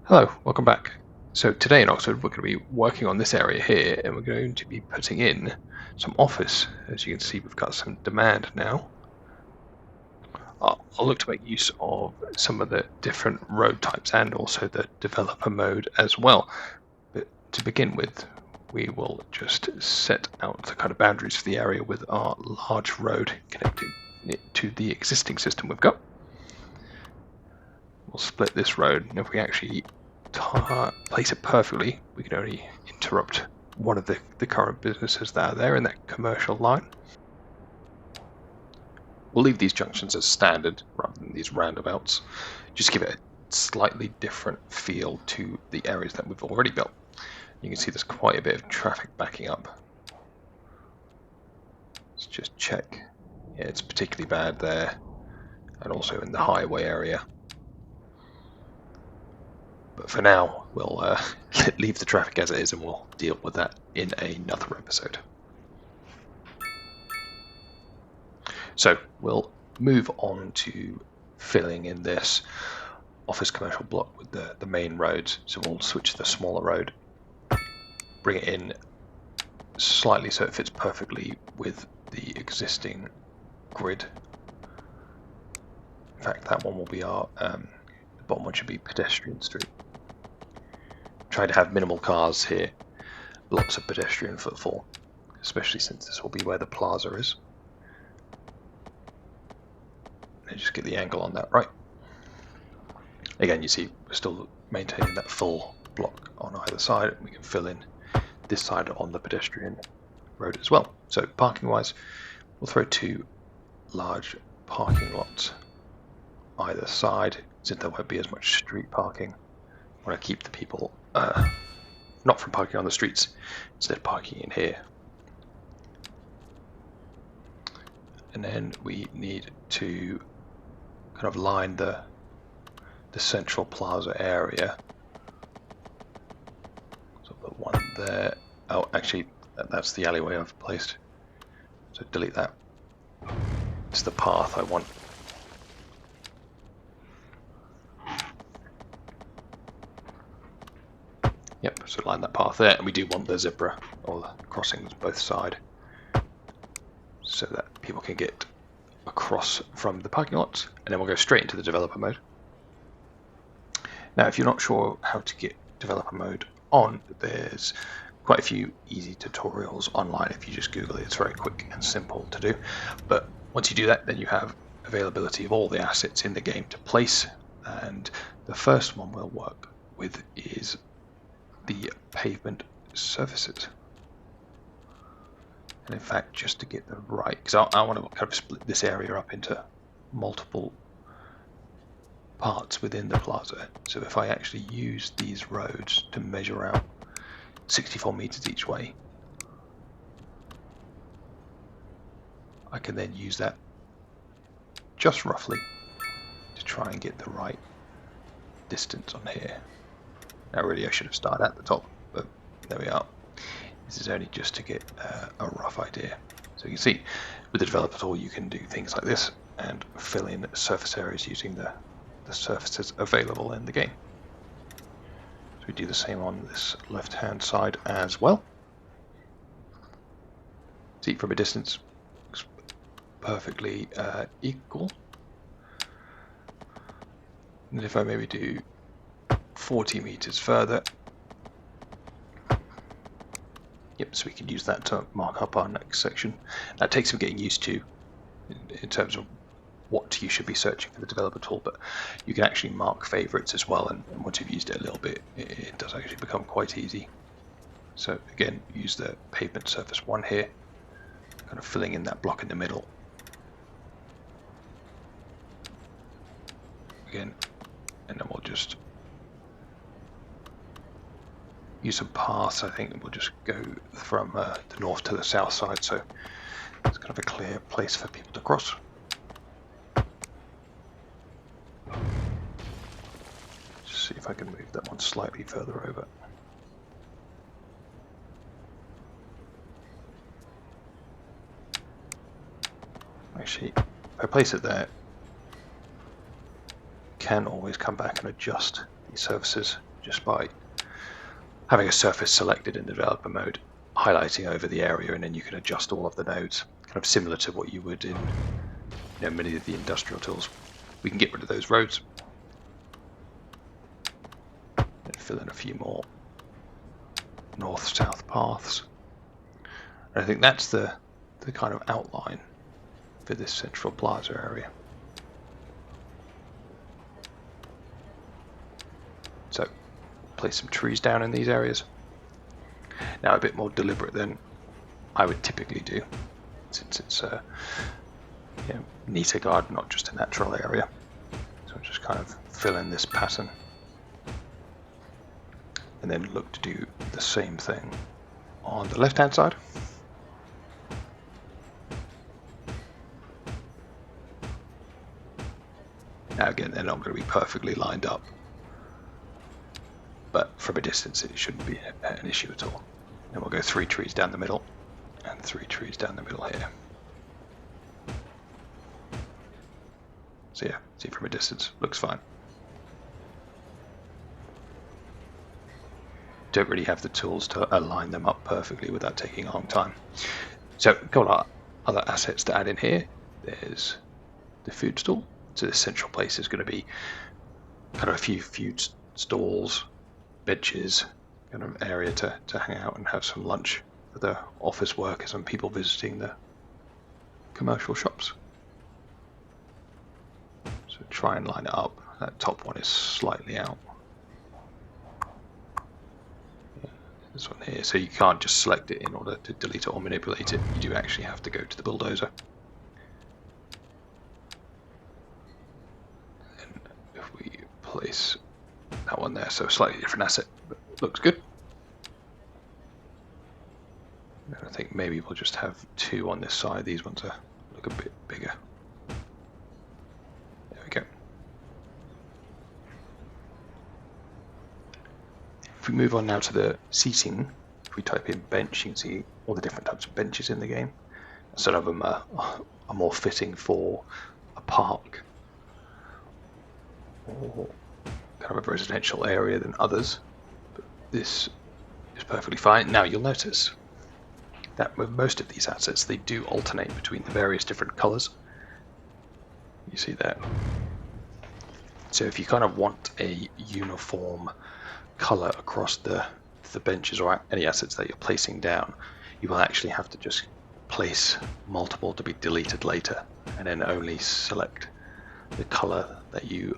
Hello, welcome back. So today in Oxford we're going to be working on this area here and we're going to be putting in some office. As you can see, we've got some demand now. I'll look to make use of some of the different road types and also the developer mode as well. But to begin with, we will just set out the kind of boundaries for the area with our large road connecting it to the existing system we've got. We'll split this road, and if we actually place it perfectly, we can only interrupt one of the current businesses that are there in that commercial line. We'll leave these junctions as standard rather than these roundabouts. Just give it a slightly different feel to the areas that we've already built. You can see there's quite a bit of traffic backing up. Let's just check. Yeah, it's particularly bad there and also in the highway area. But for now, we'll leave the traffic as it is and we'll deal with that in another episode. So we'll move on to filling in this office commercial block with the main roads. So we'll switch to the smaller road, bring it in slightly so it fits perfectly with the existing grid. In fact, that one will be our, the bottom one should be pedestrian street. Try to have minimal cars here, lots of pedestrian footfall, especially since this will be where the plaza is. And just get the angle on that right. Again, you see we're still maintaining that full block on either side. We can fill in this side on the pedestrian road as well. So parking wise, we'll throw two large parking lots either side, since there won't be as much street parking. I want to keep the people not from parking on the streets, instead parking in here. And then we need to kind of line the central plaza area. So put one there. Oh, actually, that's the alleyway I've placed. So delete that. It's the path I want. Yep, so line that path there, and we do want the zebra or the crossings both sides, so that people can get across from the parking lots, and then we'll go straight into the developer mode. Now, if you're not sure how to get developer mode on, there's quite a few easy tutorials online. If you just Google it, it's very quick and simple to do. But once you do that, then you have availability of all the assets in the game to place. And the first one we'll work with is the pavement surfaces. And in fact, just to get the right, because I want to kind of split this area up into multiple parts within the plaza. So if I actually use these roads to measure out 64 meters each way, I can then use that just roughly to try and get the right distance on here. Now really I should have started at the top, but there we are. This is only just to get a rough idea. So you can see with the developer tool you can do things like this and fill in surface areas using the surfaces available in the game. So we do the same on this left hand side as well. See, from a distance looks perfectly equal. And if I maybe do 40 meters further, yep, so we can use that to mark up our next section. That takes some getting used to in terms of what you should be searching for the developer tool, but you can actually mark favorites as well, and once you've used it a little bit, it does actually become quite easy. So again, use the pavement surface 1 here, kind of filling in that block in the middle. Again, and then we'll just use some paths. I think we'll just go from the north to the south side, so it's kind of a clear place for people to cross. Just see if I can move that one slightly further over. Actually, if I place it there, can always come back and adjust these surfaces just by having a surface selected in the developer mode, highlighting over the area, and then you can adjust all of the nodes, kind of similar to what you would in many of the industrial tools. We can get rid of those roads and fill in a few more north-south paths. And I think that's the kind of outline for this central plaza area. So place some trees down in these areas. Now a bit more deliberate than I would typically do, since it's a neater garden, not just a natural area. So just kind of fill in this pattern and then look to do the same thing on the left hand side. Now again, they're not going to be perfectly lined up, but from a distance it shouldn't be an issue at all. Then we'll go 3 trees down the middle and 3 trees down the middle here. So yeah, see, from a distance, looks fine. Don't really have the tools to align them up perfectly without taking a long time. So a couple of other assets to add in here. There's the food stall. So this central place is going to be kind of a few food stalls, benches, kind of area to hang out and have some lunch for the office workers and people visiting the commercial shops. So try and line it up. That top one is slightly out. Yeah, this one here. So you can't just select it in order to delete it or manipulate it. You do actually have to go to the bulldozer. And if we place that one there, so a slightly different asset, but looks good. And I think maybe we'll just have 2 on this side. These ones look a bit bigger. There we go. If we move on now to the seating, if we type in bench, you can see all the different types of benches in the game. Some of them are more fitting for a park or kind of a residential area than others, but this is perfectly fine. Now you'll notice that with most of these assets they do alternate between the various different colors. You see that? So if you kind of want a uniform color across the benches or any assets that you're placing down, you will actually have to just place multiple to be deleted later and then only select the color that you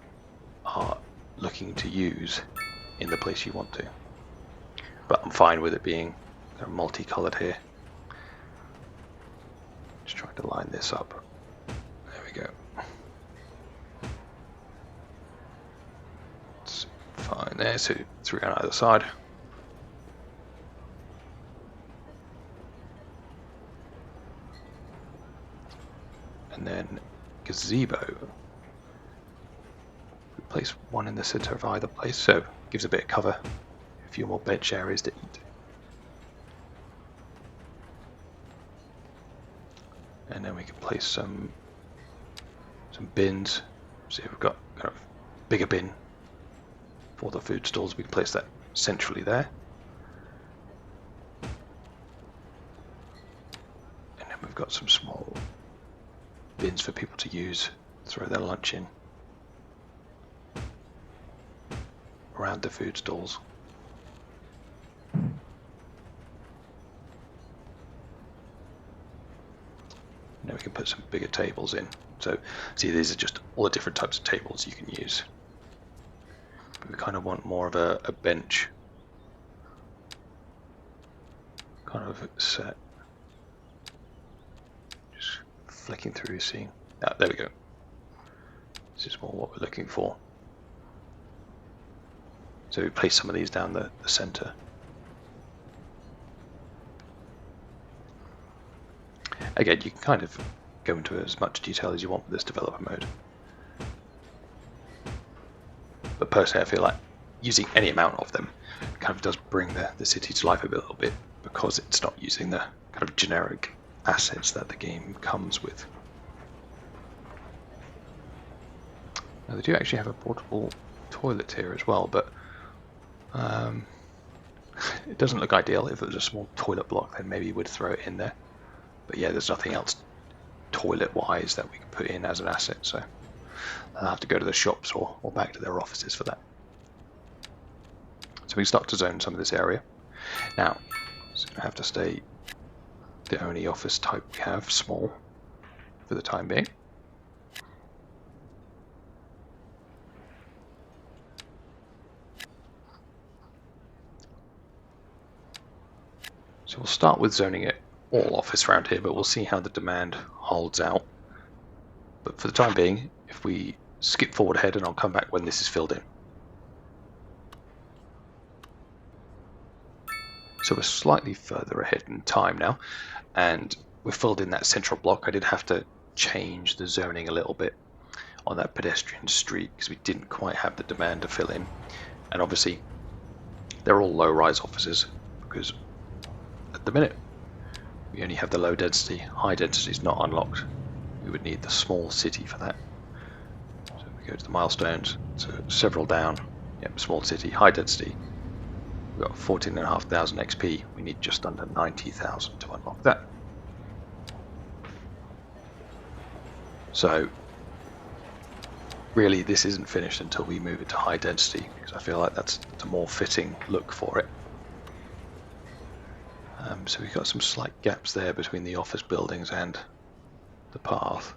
are looking to use in the place you want to. But I'm fine with it being multicolored here. Just trying to line this up. There we go. It's fine there, so 3 on either side. And then gazebo. We place 1 in the center of either place, so it gives a bit of cover, a few more bench areas to eat. And then we can place some bins. See, we've got kind of bigger bin for the food stalls. We can place that centrally there. And then we've got some small bins for people to use, throw their lunch in around the food stalls. Now we can put some bigger tables in. So see, these are just all the different types of tables you can use. But we kind of want more of a bench kind of set. Just flicking through, seeing. Ah, there we go. This is more what we're looking for. So we place some of these down the center. Again, you can kind of go into as much detail as you want with this developer mode. But personally, I feel like using any amount of them kind of does bring the city to life a little bit, because it's not using the kind of generic assets that the game comes with. Now they do actually have a portable toilet here as well, but It doesn't look ideal. If it was a small toilet block, then maybe we'd throw it in there. But yeah, there's nothing else toilet-wise that we can put in as an asset, so I'll have to go to the shops or back to their offices for that. So we start to zone some of this area. Now, it's going to have to stay the only office type we have, small, for the time being. So we'll start with zoning it all office around here, but we'll see how the demand holds out. But for the time being, if we skip forward ahead, and I'll come back when this is filled in. So we're slightly further ahead in time now, and we've filled in that central block. I did have to change the zoning a little bit on that pedestrian street because we didn't quite have the demand to fill in. And obviously, they're all low-rise offices because at the minute we only have the low density. High density is not unlocked. We would need the small city for that. So we go to the milestones, so several down. Yep, small city, high density. We've got 14,500 XP. We need just under 90,000 to unlock that. So really this isn't finished until we move it to high density, because I feel like that's a more fitting look for it. So we've got some slight gaps there between the office buildings and the path.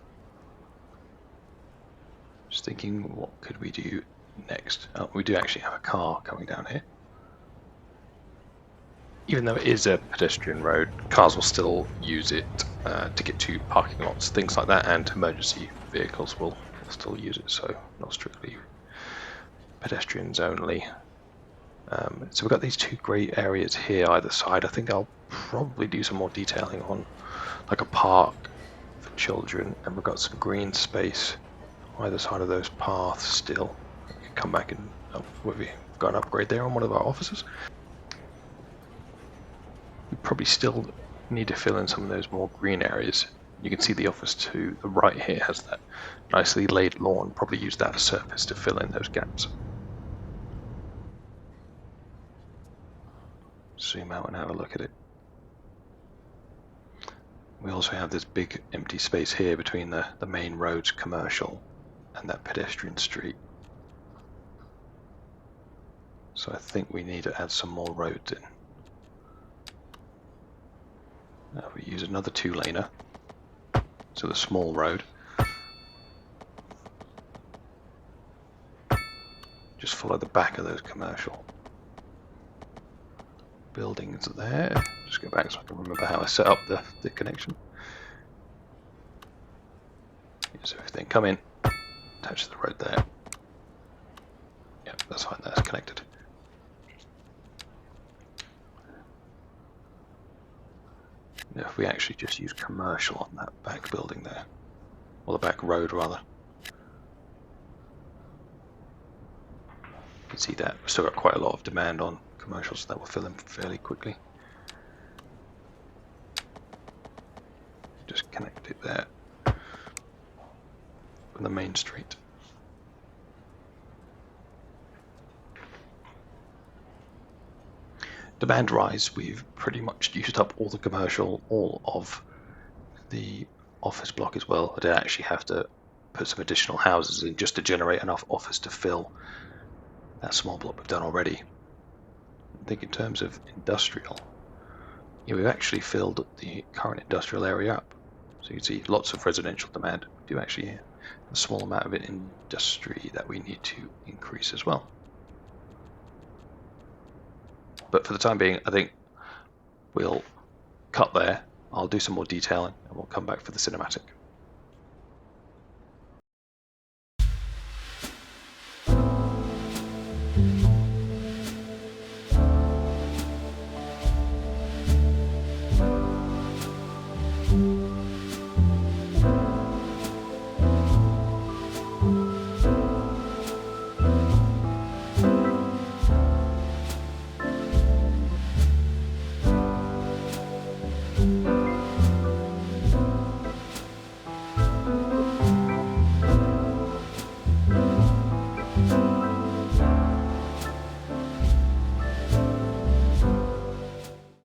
Just thinking, what could we do next? Oh, we do actually have a car coming down here. Even though it is a pedestrian road, cars will still use it to get to parking lots, things like that, and emergency vehicles will still use it, so not strictly pedestrians only. So we've got these two grey areas here either side. I think I'll probably do some more detailing on like a park for children, and we've got some green space either side of those paths still. We can come back and we've got an upgrade there on one of our offices. We probably still need to fill in some of those more green areas. You can see the office to the right here has that nicely laid lawn. Probably use that as surface to fill in those gaps. Zoom out and have a look at it. We also have this big empty space here between the main roads, commercial, and that pedestrian street. So I think we need to add some more roads in. Now we use another two-laner, so the small road. Just follow the back of those commercial buildings there. Just go back so I can remember how I set up the connection. Use everything. Come in, attach the road there. Yep, that's fine, that's connected. Now if we actually just use commercial on that back building there, or the back road rather, you can see that we've still got quite a lot of demand on commercials that will fill in fairly quickly. Just connect it there from the main street. Demand rise, we've pretty much used up all the commercial, all of the office block as well. I did actually have to put some additional houses in just to generate enough office to fill that small block we've done already. I think in terms of industrial, yeah, we've actually filled the current industrial area up. So you can see lots of residential demand. We do actually have a small amount of it in industry that we need to increase as well. But for the time being, I think we'll cut there. I'll do some more detailing and we'll come back for the cinematic.